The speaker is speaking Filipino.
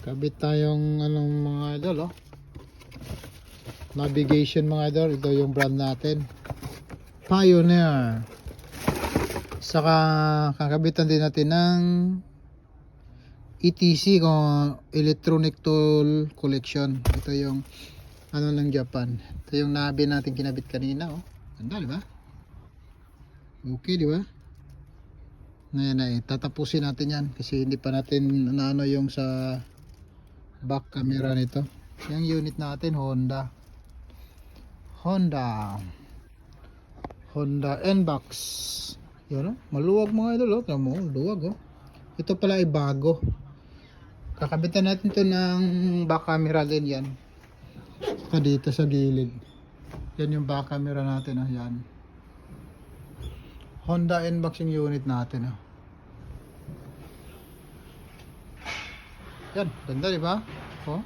Kabit tayong anong mga idol, oh. Navigation mga idol. Ito yung brand natin, Pioneer. Saka kakabitan din natin ng ETC, kung Electronic Tool Collection. Ito yung ano ng Japan. Ito yung nabi natin kinabit kanina, oh. Ganda, di ba? Okay, di ba? Ngayon ay tatapusin natin yan kasi hindi pa natin naano yung sa back camera nito. Yung unit natin Honda N-Box. Yun, oh. Maluwag mga idol, oh. Tama mo, luwag, oh. Ito pala ay bago. Kakabitan natin to ng back camera din yan. Saka dito sa gilid. Yan yung back camera natin, oh. Yan. Honda N-Box yung unit natin, oh. Yan, ganda, di ba? Oh.